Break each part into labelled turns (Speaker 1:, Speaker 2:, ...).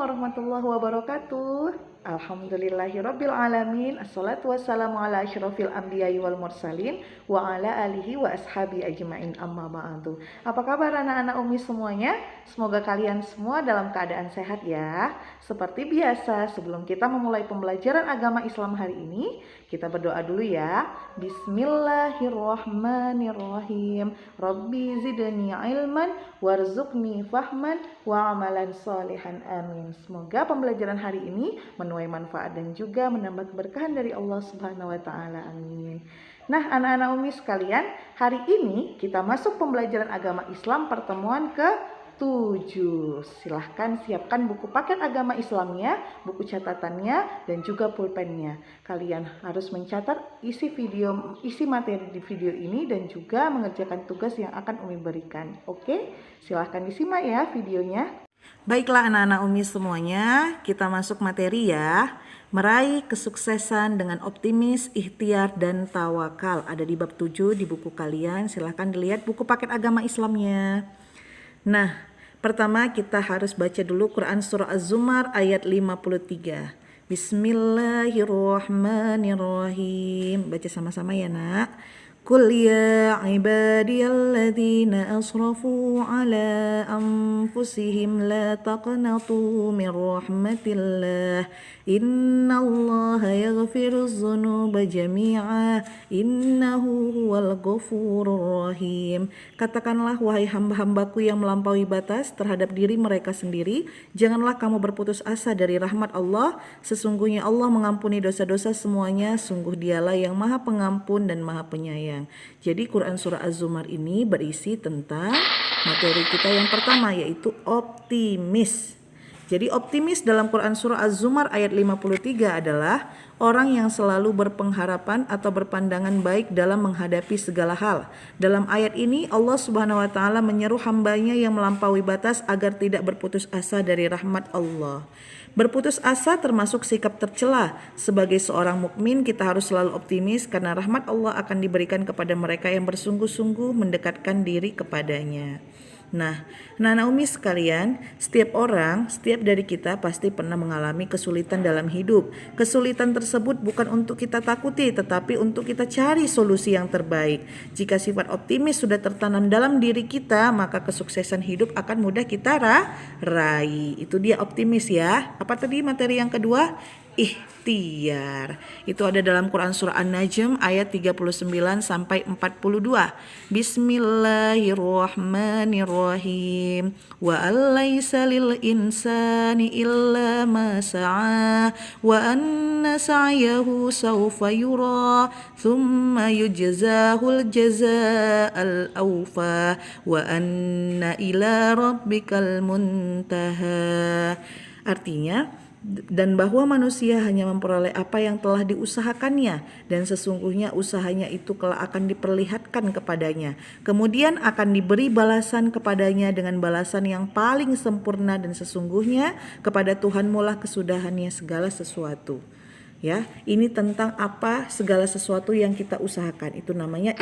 Speaker 1: warahmatullahi wabarakatuh. Alhamdulillahirabbil alamin. Assalatu wassalamu ala asyrofil anbiya'i wal mursalin wa ala alihi wa ashabi ajmain, amma ba'du. Apa kabar anak-anak Umi semuanya? Semoga kalian semua dalam keadaan sehat ya. Seperti biasa, sebelum kita memulai pembelajaran agama Islam hari ini, kita berdoa dulu ya. Bismillahirrahmanirrahim. Rabbi zidni ilman warzuqni fahman wa amalan solihan, amin. Semoga pembelajaran hari ini menuai manfaat dan juga menambah keberkahan dari Allah Subhanahu wa taala, amin. Nah, anak-anak Umi sekalian, hari ini kita masuk pembelajaran agama Islam pertemuan ke-7. Silahkan siapkan buku paket agama Islamnya, buku catatannya, dan juga pulpennya. Kalian harus mencatat isi materi di video ini dan juga mengerjakan tugas yang akan Umi berikan. Oke, silahkan disimak ya videonya. Baiklah anak-anak Umi semuanya, kita masuk materi ya. Meraih kesuksesan dengan optimis, ikhtiar, dan tawakal. Ada di bab 7 di buku kalian. Silahkan dilihat buku paket agama Islamnya. Nah, pertama kita harus baca dulu Quran surah Az-Zumar ayat 53. Bismillahirrahmanirrahim. Baca sama-sama ya nak. Qul ya ibadiyalladzina asrafu ala anfusihim la taqnatu min rahmatillah innallaha yaghfiruz dzunuba jami'a innahu huwal ghafurur rahim. Katakanlah wahai hamba-hambaku yang melampaui batas terhadap diri mereka sendiri, janganlah kamu berputus asa dari rahmat Allah, sesungguhnya Allah mengampuni dosa-dosa semuanya, sungguh dialah yang maha pengampun dan maha penyayang. Jadi Quran surah Az-Zumar ini berisi tentang materi kita yang pertama, yaitu optimis. Jadi optimis dalam Quran surah Az-Zumar ayat 53 adalah orang yang selalu berpengharapan atau berpandangan baik dalam menghadapi segala hal. Dalam ayat ini Allah Subhanahu wa taala menyeru hambanya yang melampaui batas agar tidak berputus asa dari rahmat Allah. Berputus asa termasuk sikap tercela. Sebagai seorang mukmin kita harus selalu optimis karena rahmat Allah akan diberikan kepada mereka yang bersungguh-sungguh mendekatkan diri kepadanya. Nah, anak-anak Umi sekalian, setiap dari kita pasti pernah mengalami kesulitan dalam hidup. Kesulitan tersebut bukan untuk kita takuti, tetapi untuk kita cari solusi yang terbaik. Jika sifat optimis sudah tertanam dalam diri kita, maka kesuksesan hidup akan mudah kita raih. Itu dia optimis ya. Apa tadi materi yang kedua? Ikhtiar. Itu ada dalam Quran surah An-Najm ayat 39 sampai 42. Bismillahirrahmanirrahim. Wa alaysa lil insani illa ma sa'a wa anna sa'yahu sawfa yura thumma yujzahul jazaa'al awfa wa anna ila rabbikal muntaha. Artinya, dan bahwa manusia hanya memperoleh apa yang telah diusahakannya, dan sesungguhnya usahanya itu kelak akan diperlihatkan kepadanya, kemudian akan diberi balasan kepadanya dengan balasan yang paling sempurna, dan sesungguhnya kepada Tuhanmu lah kesudahannya segala sesuatu. Ya, ini tentang apa segala sesuatu yang kita usahakan, itu namanya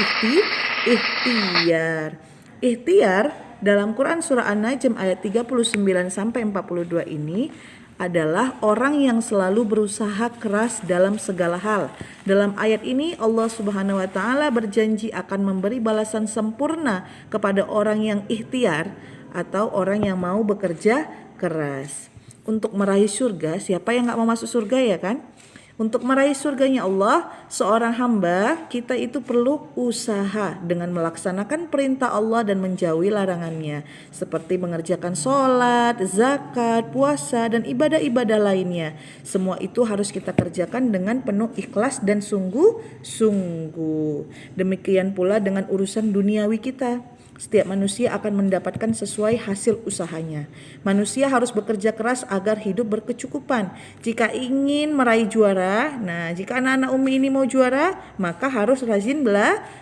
Speaker 1: ikhtiar. Ikhtiar dalam Quran surah An-Najm ayat 39 sampai 42 ini adalah orang yang selalu berusaha keras dalam segala hal. Dalam ayat ini Allah Subhanahu wa taala berjanji akan memberi balasan sempurna kepada orang yang ikhtiar atau orang yang mau bekerja keras. Untuk meraih surga, siapa yang gak mau masuk surga ya kan? Untuk meraih surganya Allah, seorang hamba kita itu perlu usaha dengan melaksanakan perintah Allah dan menjauhi larangannya, seperti mengerjakan sholat, zakat, puasa, dan ibadah-ibadah lainnya. Semua itu harus kita kerjakan dengan penuh ikhlas dan sungguh-sungguh. Demikian pula dengan urusan duniawi kita. Setiap manusia akan mendapatkan sesuai hasil usahanya. Manusia harus bekerja keras agar hidup berkecukupan. Jika ingin meraih juara, jika anak-anak Umi ini mau juara, maka harus rajin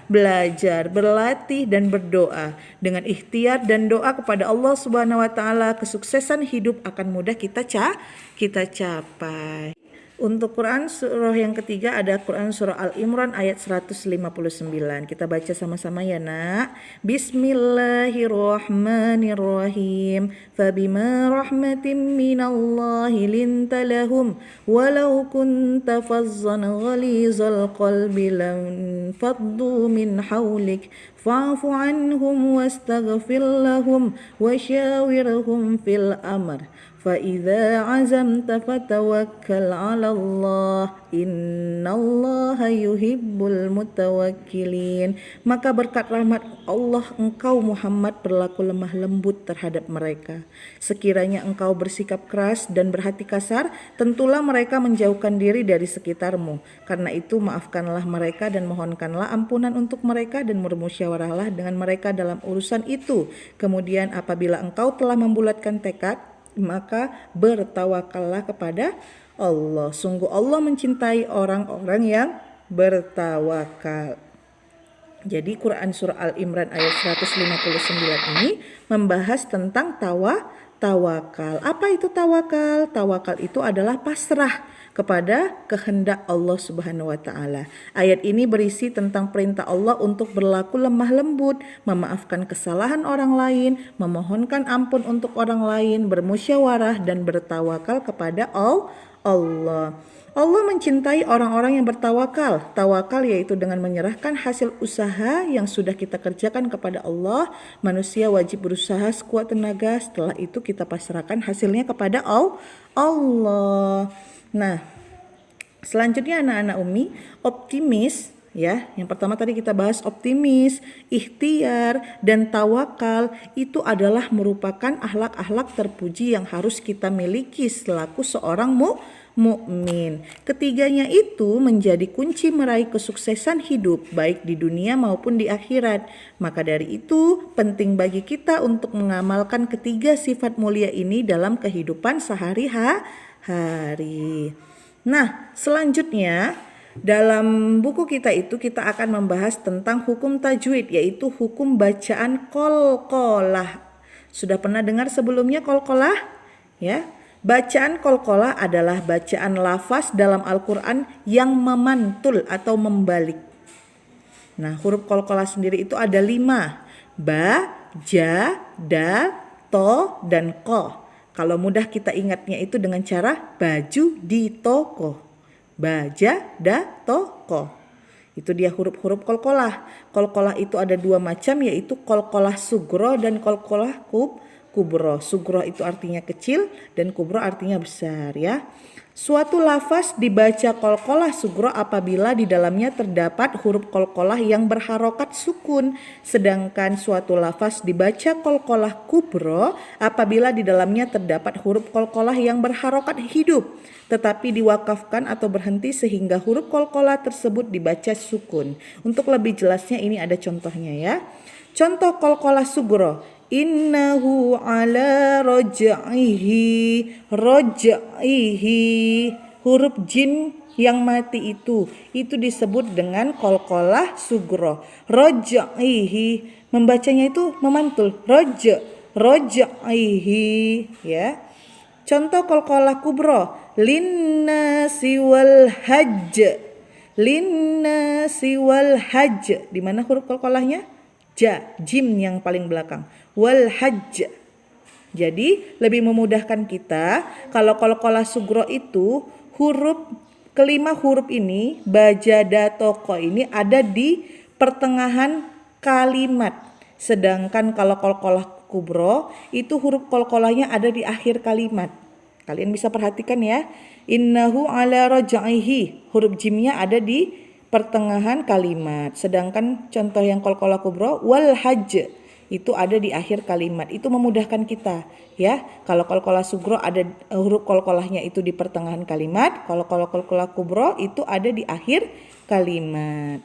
Speaker 1: belajar, berlatih, dan berdoa. Dengan ikhtiar dan doa kepada Allah Subhanahu wa taala, kesuksesan hidup akan mudah kita capai. Untuk Quran surah yang ketiga ada Quran surah Al-Imran ayat 159. Kita baca sama-sama ya nak. Bismillahirrahmanirrahim. Fabima rahmatin minallahi linta lahum walau kunta fazzan ghalizal qalbi lanfaddu min hawlik fa'fu anhum wastaghfir lahum wasyawirhum fil amr. فَإِذَا عَزَمْتَ فَتَوَكَّلْ عَلَى اللَّهِ إِنَّ اللَّهَ يُحِبُّ الْمُتَوَكِّلِينَ. Maka berkat rahmat Allah engkau Muhammad berlaku lemah lembut terhadap mereka. Sekiranya engkau bersikap keras dan berhati kasar, tentulah mereka menjauhkan diri dari sekitarmu. Karena itu maafkanlah mereka dan mohonkanlah ampunan untuk mereka dan bermusyawarahlah dengan mereka dalam urusan itu. Kemudian apabila engkau telah membulatkan tekad, maka bertawakallah kepada Allah. Sungguh Allah mencintai orang-orang yang bertawakal. Jadi Quran surah Al-Imran ayat 159 ini membahas tentang tawakal. Apa itu tawakal? Tawakal itu adalah pasrah kepada kehendak Allah Subhanahu wa taala. Ayat ini berisi tentang perintah Allah untuk berlaku lemah lembut, memaafkan kesalahan orang lain, memohonkan ampun untuk orang lain, bermusyawarah dan bertawakal kepada Allah. Allah mencintai orang-orang yang bertawakal. Tawakal yaitu dengan menyerahkan hasil usaha yang sudah kita kerjakan kepada Allah. Manusia wajib berusaha sekuat tenaga, setelah itu kita pasrahkan hasilnya kepada Allah. Nah, selanjutnya anak-anak Umi, optimis ya. Yang pertama tadi kita bahas optimis, ikhtiar dan tawakal itu adalah merupakan akhlak-akhlak terpuji yang harus kita miliki selaku seorang mukmin. Ketiganya itu menjadi kunci meraih kesuksesan hidup baik di dunia maupun di akhirat. Maka dari itu penting bagi kita untuk mengamalkan ketiga sifat mulia ini dalam kehidupan sehari-hari. Nah, selanjutnya dalam buku kita itu kita akan membahas tentang hukum tajwid, yaitu hukum bacaan qalqalah. Sudah pernah dengar sebelumnya qalqalah? Ya. Bacaan qalqalah adalah bacaan lafaz dalam Al-Quran yang memantul atau membalik. Nah, huruf qalqalah sendiri itu ada 5. Ba, ja, dal, to, dan ko. Kalau mudah kita ingatnya itu dengan cara baju di toko. Baja, da, to, ko. Itu dia huruf-huruf qalqalah. Qalqalah itu ada 2 macam, yaitu qalqalah sugro dan qalqalah kubro. Sugro itu artinya kecil dan kubro artinya besar ya. Suatu lafaz dibaca qalqalah sugro apabila di dalamnya terdapat huruf qalqalah yang berharokat sukun. Sedangkan suatu lafaz dibaca qalqalah kubro apabila di dalamnya terdapat huruf qalqalah yang berharokat hidup, tetapi diwakafkan atau berhenti sehingga huruf qalqalah tersebut dibaca sukun. Untuk lebih jelasnya ini ada contohnya ya. Contoh qalqalah sugro. Innahu ala raj'ihi. Huruf jim yang mati itu disebut dengan qalqalah sugro. Raj'ihi, membacanya itu memantul. Raj'ihi ya. Contoh qalqalah kubro. Linnasi wal hajj. Linnasi wal hajj. Di mana huruf qalqalahnya? Ja, jim yang paling belakang. Wal hajj. Jadi lebih memudahkan kita kalau qalqalah sugro itu kelima huruf ini baja, da, toko ini ada di pertengahan kalimat. Sedangkan kalau qalqalah kubro itu huruf qalqalahnya ada di akhir kalimat. Kalian bisa perhatikan ya. Innahu ala raj'ihi, huruf jimnya ada di pertengahan kalimat. Sedangkan contoh yang qalqalah kubro wal hajj itu ada di akhir kalimat. Itu memudahkan kita ya. Kalau qalqalah sugro ada huruf qalqalahnya itu di pertengahan kalimat. Kalau qalqalah kubro itu ada di akhir kalimat.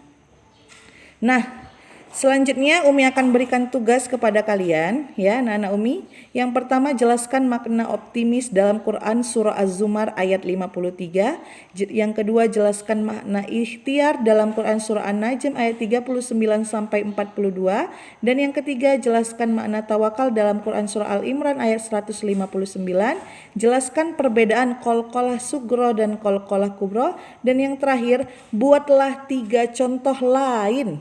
Speaker 1: Nah, Selanjutnya Umi akan berikan tugas kepada kalian ya anak-anak Umi. Yang pertama jelaskan makna optimis dalam Quran surah Az-Zumar ayat 53. Yang kedua jelaskan makna ikhtiar dalam Quran surah An-Najm ayat 39 sampai 42. Dan yang ketiga jelaskan makna tawakal dalam Quran surah Al-Imran ayat 159. Jelaskan perbedaan qalqalah sugro dan qalqalah kubro. Dan yang terakhir buatlah 3 contoh lain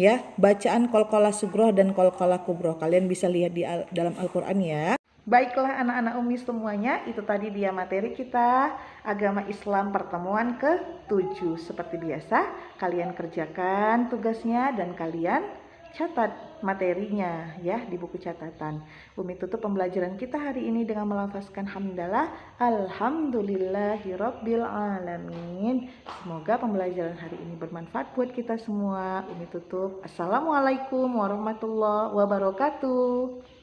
Speaker 1: ya, bacaan qalqalah sugroh dan qalqalah kubroh. Kalian bisa lihat di dalam Al-Quran ya. Baiklah anak-anak Umi semuanya, itu tadi dia materi kita agama Islam pertemuan ke-7. Seperti biasa, kalian kerjakan tugasnya dan kalian catat materinya ya di buku catatan. Umi tutup pembelajaran kita hari ini dengan melafazkan hamdalah alhamdulillahirabbil alamin. Semoga pembelajaran hari ini bermanfaat buat kita semua. Umi tutup. Assalamualaikum warahmatullahi wabarakatuh.